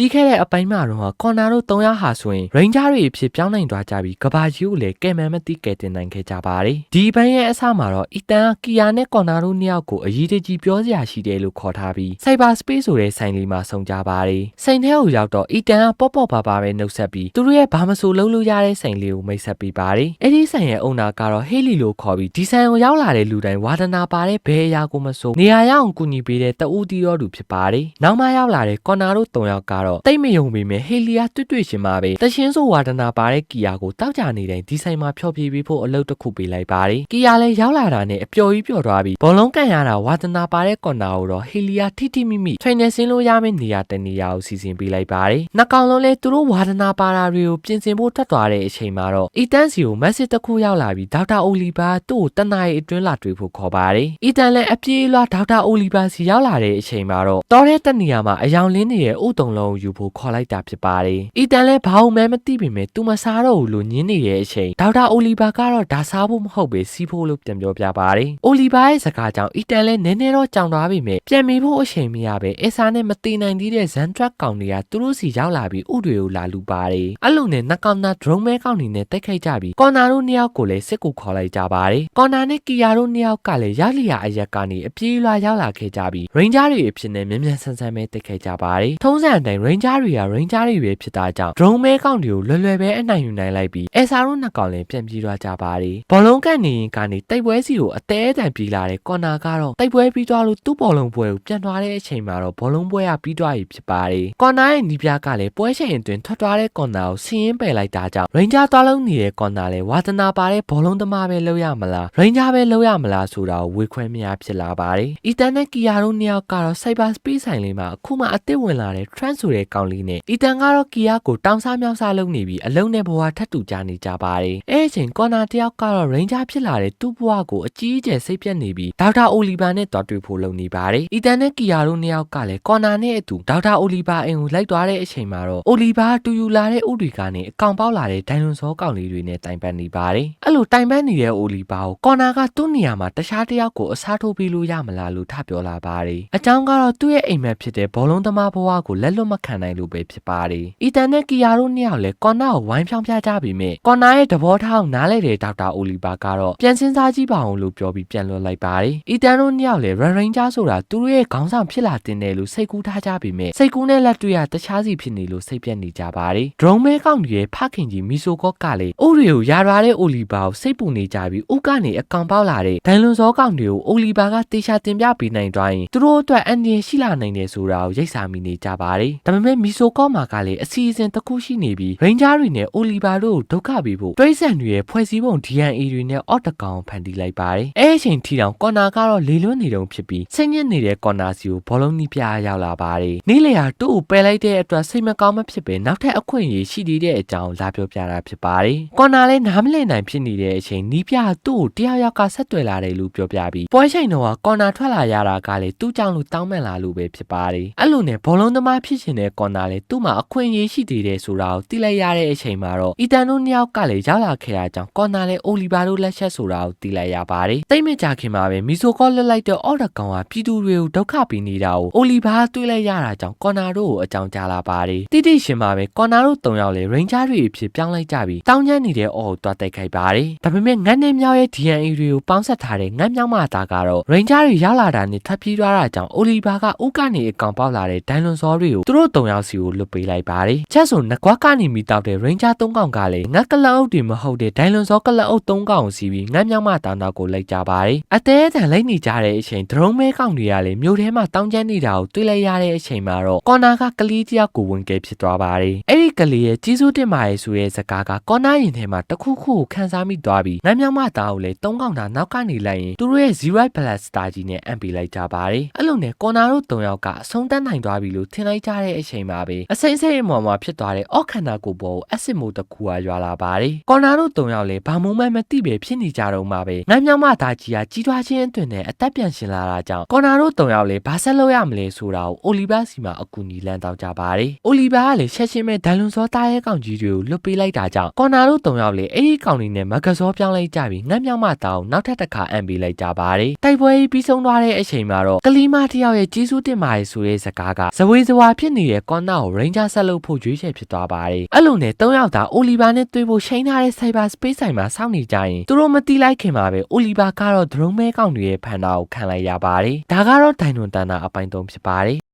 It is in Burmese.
ပြီးခဲ့တဲ့အပိုင်းမှာတော့ကွန်နာတို့3ယောက်ဟာဆိုရင်ရိန်းဂျာတွေအဖြစ်ပြောင်းနိုင်သွားကြပြီးကဘာကြီးကိုလည်းကဲမှန်းမသိကဲတင်နိုင်ခဲ့ကြပါတယ်ဒီဘန်းရဲ့အစမှာတော့အီတန်ကကီယာနဲ့ကွန်နာတို့2ယောက်ကိုအရေးတကြီးပြောစရာရှိတယ်လို့ခေါ်ထားပြီး Cyber Space ဆိုတဲ့ဆိုင်လေးမှာဆုံကြပါတယ်စိန်ထဲကိုရောက်တော့အီတန်ကပေါ့ပေါ့ပါပါပဲနှုတ်ဆက်ပြီးသူတို့ရဲ့ဘာမဆိုလုပ်လို့ရတဲ့ဆိုင်လေးကိုမိတ်ဆက်ပေးပါတယ်အဲ့ဒီဆိုင်ရဲ့အုံနာကတော့ဟေးလီလို့ခေါ်ပြီးဒီဆိုင်ကိုရောက်လာတဲ့လူတိုင်းဝါဒနာပါတဲ့ဘဲအရာကိုမဆိုနေရာရအောင်ကူညီပေးတဲ့တဦးတီးတော်သူဖြစ်ပါတယ်နောက်မှရောက်လာတဲ့ကွန်နာတို့3ယောက်ကတော့တိတ်မယုံပေမဲ့ဟေလီယာတွေ့ရှင်မှာပဲတရှင်းဆိုဝါဒနာပါတဲ့ကီယာကိုတောက်ကြနေတိုင်းဒီဆိုင်မှာဖျော်ဖြေပေးဖို့အလုပ်တစ်ခုပေးလိုက်ပါတယ်ကီယာလည်းရောက်လာတာနဲ့အပျော်ကြီးပျော်သွားပြီးဘောလုံးကန်ရတာဝါဒနာပါတဲ့ကွန်နာကိုတော့ဟေလီယာထိမိမိချိန်နေစင်းလို့ရမယ့်နေရာတနေရာကိုစီစဉ်ပေးလိုက်ပါတယ်နှစ်ကောင်လုံးလည်းသူတို့ဝါဒနာပါတာတွေကိုပြင်ဆင်ဖို့ထွက်သွားတဲ့အချိန်မှာတော့အီတန်စီကိုမက်ဆေ့တစ်ခုရောက်လာပြီးဒေါက်တာအိုလီဗာသူ့ကိုတနအီအတွင်းလာတွေ့ဖို့ခေါ်ပါတယ်အီတန်လည်းအပြေးလွှာဒေါက်တာအိုလီဗာစီရောက်လာတဲ့အချိန်မှာတော့တော်တဲ့တနေရာမှာအယောင်လင်းနေတဲ့ဥတုံလုံးကိုယူဖို့ခေါ်လိုက်တာဖြစ်ပါတယ်အီတန်လည်းဘာလို့မှမသိပေမဲ့သူမစားတော့ဘူးလို့ညင်းနေတဲ့အချိန်ဒေါက်တာအိုလီဗာကတော့ဒါစားဖို့မဟုတ်ပဲစီးဖို့လို့ပြန်ပြောပြပါတယ်အိုလီဗာရဲ့စကားကြောင့်အီတန်လည်းနည်းနည်းတော့ကြောင်သွားပေမဲ့ပြန်မေးဖို့အချိန်မရပဲအဆာနဲ့မတည်နိုင်သေးတဲ့ဇန်ထရက်ကောင်တွေကသူတို့စီရောက်လာပြီးဥတွေကိုလာလူပါတယ်အဲ့လိုနဲ့နှကောင်သားဒရုန်းမဲကောင်တွေနဲ့တိုက်ခိုက်ကြပြီးကွန်နာတို့2ယောက်ကိုလည်းစစ်ကူခေါ်လိုက်ကြပါတယ်ကွန်နာနဲ့ကီယာတို့2ယောက်ကလည်းရလျာအရက်ကနေအပြေးလွှာရောက်လာခဲ့ကြပြီးရိန်းဂျာတွေအဖြစ်နဲ့မြန်မြန်ဆန်ဆန်ပဲတိုက်ခိုက်ကြပါတယ်ထုံးစံအတိုင်းရိန်းဂျာတွေကရိန်းဂျာတွေပဲဖြစ်တာကြောင့်ဒရုန်းမဲကောင်တွေကိုလွယ်လွယ်ပဲအနိုင်ယူနိုင်လိုက်ပြီးအဆာတို့2ကောင်လည်းပြန်ပြေးသွားကြပါတယ်ဘောလုံးကန်နေရင်ကနေတိုက်ပွဲစီကိုအသေးအတန်ပြေးလာတဲ့ကွန်နာကတော့တိုက်ပွဲပြီးသွားလို့သူ့ဘောလုံးပွဲကိုပြန်သွားတဲ့အချိန်မှာတော့ဘောလုံးပွဲကပြီးသွားပြီဖြစ်ပါတယ်ကွန်နာရဲ့နီးပြကလည်းပွဲချိန်အတွင်းထွက်သွားတဲ့ကွန်နာကိုဆင်းရင်ပယ်လိုက်တာကြောင့်ရိန်းဂျာသွားလုံးနေတဲ့ကွန်နာလည်းဝါသနာပါတဲ့ဘောလုံးသမားပဲလုပ်ရမလားရိန်းဂျာပဲလုပ်ရမလားဆိုတာကိုဝေခွဲမရဖြစ်လာပါတယ်အီတန်နဲ့ကီယာတို့2ယောက်ကတော့ Cyber Space ဆိုင်လေးမှာအခုမှအသစ်ဝင်လာတဲ့ Trent ဆိုတဲ့ကောင်လေးနဲ့အီတန်ကတော့ကီယာကိုတောင်းစားမြောက်စားလုပ်နေပြီးအလုံးနဲ့ဘဝထပ်တူကြနေကြပါတယ်အဲ့အချိန်ကွန်နာတယောက်ကတော့ရိန်းဂျာဖြစ်လာတဲ့သူ့ဘဝကိုအကြီးအကျယ်စိတ်ပြတ်နေပြီးဒေါက်တာအိုလီဗာနဲ့တွားတွေ့ဖို့လုပ်နေပါတယ်အီတန်နဲ့ကီယာတို့2ယောက်ကလည်းကွန်နာနဲ့အတူဒေါက်တာအိုလီဗာအိမ်ကိုလိုက်သွားတဲ့အချိန်မှာတော့အိုလီဗာတူယူလာတဲ့ဥတွေကနေအကောင်ပေါက်လာတဲ့ဒိုင်လွန်စောကောင်လေးတွေနဲ့တိုင်ပန်နေပါတယ်အဲ့လိုတိုင်ပန်နေတဲ့အိုလီဗာကိုကွန်နာကသူ့နေရာမှာတခြားတယောက်ကိုအစားထိုးပေးလို့ရမလားလို့ထပြောလာပါတယ်အကြောင်းကတော့သူ့ရဲ့အိမ်မက်ဖြစ်တဲ့ဘောလုံးသမားဘဝကိုလက်လွတ်မခံနိုင်လို့ပဲဖြစ်ပါတယ်အီတန်နဲ့ကီယာတို့2ယောက်လည်းကွန်နာကိုဝိုင်းဖြောင်းပြကြပြီးမြဲကွန်နာရဲ့သဘောထားကိုနားလဲတဲ့ဒေါက်တာအိုလီဗာကတော့ပြန်စင်းစားကြည့်ပါအောင်လို့ပြောပြီးပြန်လွှတ်လိုက်ပါတယ်အီတန်တို့2ယောက်လည်းရန်ရိန်းဂျာဆိုတာသူတို့ရဲ့ခေါင်းဆောင်ဖြစ်လာတင်တယ်လို့စိတ်ကူးထားကြပြီးမြဲစိတ်ကူးနဲ့လက်တွေ့ရတခြားစီဖြစ်နေလို့စိတ်ပြတ်နေကြပါတယ်ဒရုန်းမဲကောင်တွေရဲ့ဖခင်ကြီးမီဆိုကော့ကလည်းအိုရီကိုယာရွာတဲ့အိုလီဗာကိုစိတ်ပူနေကြပြီးဥကနေအကောင်ပေါက်လာတဲ့ဒိုင်လွန်စောကောင်တွေကိုအိုလီဗာကတေချာတင်ပြပေးနိုင်သွားရင်သူတို့အတွက်အန်ဒီရှိလာနိုင်တယ်ဆိုတာကိုရိပ်စာမိနေကြပါတယ်ဒါပေမဲ့မီဆိုကော့မှာကလည်းအစီအစဉ်တစ်ခုရှိနေပြီးရိန်းဂျာတွေနဲ့အိုလီဗာတို့ကိုဒုက္ခပေးဖို့တွိဆန်တွေရဲ့ဖွဲ့စည်းပုံ DNA တွေနဲ့အော့တကောင်ဖန်တီးလိုက်ပါတယ်အဲ့အချိန်ထိတောင်ကွန်နာကတော့လေလွတ်နေတုံဖြစ်ပြီးစိတ်ညစ်နေတဲ့ကွန်နာစီကိုဘောလုံးနီးပြရောက်လာပါတယ်နီးလေယာသူ့ကိုပယ်လိုက်တဲ့အတွက်စိတ်မကောင်းမဖြစ်ပဲနောက်ထပ်အခွင့်အရေးရှိသေးတဲ့အကြောင်းလာပြောပြတာဖြစ်ပါတယ်ကွန်နာလည်းနားမလည်နိုင်ဖြစ်နေတဲ့အချိန်နီးပြသူ့ကိုတယောက်ယောက်ကဆက်သွယ်လာတယ်လို့ပြောပြပြီးပွဲချိန်တော့ကွန်နာထွက်လာရတာကလည်းသူ့ကြောင့်လို့တောင်းပန်လာလို့ပဲဖြစ်ပါတယ်အဲ့လိုနဲ့ဘောလုံးသမားဖြစ်ရှင်တဲ့ကွန်နာလည်းသူ့မှာအခွင့်အရေးရှိသေးတယ်ဆိုတာကိုသိလိုက်ရတဲ့အချိန်မှာတော့အီတန်တို့2ယောက်ကလည်းရောက်လာခဲ့တာကြောင့်ကွန်နာလည်းအိုလီဗာတို့လက်ချက်ဆိုတာကိုသိလိုက်ရပါတယ်တိတ်မကြခင်မှာပဲမီဆိုကောလွတ်လိုက်တဲ့အော်ဒကောင်ကပြည်သူတွေကိုဒုက္ခပေးနေတာကိုအိုလီဗာတွေ့လိုက်ရတာကြောင့်ကွန်နာတို့ကိုအကြောင်းကြားလာပါတယ်တိတိရှင်မှာပဲကွန်နာတို့3ယောက်လည်းရိန်းဂျာတွေအဖြစ်ပြောင်းလိုက်ကြပြီးတောင်းကျမ်းနေတဲ့အော်ကိုတွားတိုက်ခိုက်ပါတယ်ဒါပေမဲ့ငတ်နေမြောက်ရဲ့ DNA တွေကိုပေါင်းဆက်ထားတဲ့ငတ်မြောက်မသားကတော့ရိန်းဂျာတွေရောက်လာတာနဲ့ထပ်ပြေးသွားတာကြောင့်အိုလီဗာကဥကနေအကောင်ပေါက်လာတဲ့ဒိုင်လွန်စောတွေကိုသူတို့3ယောက်စီကိုလွတ်ပေးလိုက်ပါတယ်ချက်ဆိုငကွားကနေမိတောက်တဲ့ရိန်းဂျာ3ကောင်ကလည်းငတ်ကလအုပ်တွေမဟုတ်တဲ့ဒိုင်လွန်စောကလအုပ်3ကောင်စီပြီးငတ်မြောက်မသားနောက်ကိုလိုက်ကြပါတယ်အသေးအတန်လိုက်နေကြတဲ့အချိန်ဒရုန်းမဲကောင်တွေကလည်းမြို့ထဲမှာတောင်းကျမ်းနေတာကိုတွေ့လိုက်ရတဲ့အချိန်မှာတော့ကွန်နာကကလေးတယောက်ကိုဝင်ကဲဖြစ်သွားပါတယ်အဲ့ဒီကလေးရဲ့ကြီးစိုးတင်မာရဲ့ဆိုတဲ့စကားကကွန်နာရင်ထဲမှာတခုခုကိုခန်းစားမိသွားပြီးငတ်မြောက်မသားကိုလည်း3ကောင်သာနောက်ကနေလိုက်ရင်သူတို့ရဲ့ Zero Plus Star ကြီးနဲ့အံပေးလိုက်ကြပါတယ်အဲ့လိုနဲ့ကွန်နာတို့3ယောက်ကအဆုံးသတ်နိုင်သွားပြီလို့ထင်လိုက်ကြတဲ့အချိန်မှာပဲအစိမ့်စိမ့်အမော်မှာဖြစ်သွားတဲ့အော့ခန္ဓာကိုယ်ပေါ်ကိုအက်ဆစ်မိုးတစ်ခုကရွာလာပါတယ်ကွန်နာတို့3ယောက်လည်းဘာမှမသိပဲဖြစ်နေကြတော့မှပဲငတ်မြောက်မသားကြီးကကြီးထွားခြင်းအတွင်းနဲ့အသက်ပြန်ရှင်လာတာကြောင့်ကွန်နာတို့3ယောက်လည်းဘာဆက်လုပ်ရမလဲဆိုတာကိုအိုလီဗာစီမှာအကူအညီလမ်းတောင်းကြပါတယ်အိုလီဗာကလည်းချက်ချင်းပဲဒိုင်လွန်စောသားရဲ့ကောင်ကြီးတွေကိုလွတ်ပေးလိုက်တာကြောင့်ကွန်နာတို့3ယောက်လည်းအဲ့ဒီကောင်လေးနဲ့မကစောပြောင်းလိုက်ကြပြီးငတ်မြောက်မသားကိုနောက်ထပ်တစ်ခါအံပေးလိုက်ကြပါတယ်တိုက်ပွဲပြီးဆုံးသွားတဲ့အချိန်မှာတော့ကလီမာတယောက်ရဲ့ကြီးစိုးတင်မာရေးဆိုတဲ့စကားကဇဝေဇဝါဖြစ်နေ ရဲ့ကော်နာကို Ranger ဆက်လုပ်ဖို့ရွေးချယ်ဖြစ်သွားပါတယ်။အဲ့လိုနဲ့3ယောက်သာ Oliver နဲ့တွေ့ဖို့ရှိန်ထားတဲ့ Cyber Space ဆိုင်မှာစောင့်နေကြရင်သူတို့မတိလိုက်ခင်မှာပဲ Oliver ကတော့ drone မဲကောင်တွေရဲ့ဖန်တာကိုခံလိုက်ရပါတယ်။ဒါကတော့ဒိုင်နွန်တန်တာအပိုင်း3ဖြစ်ပါတယ်။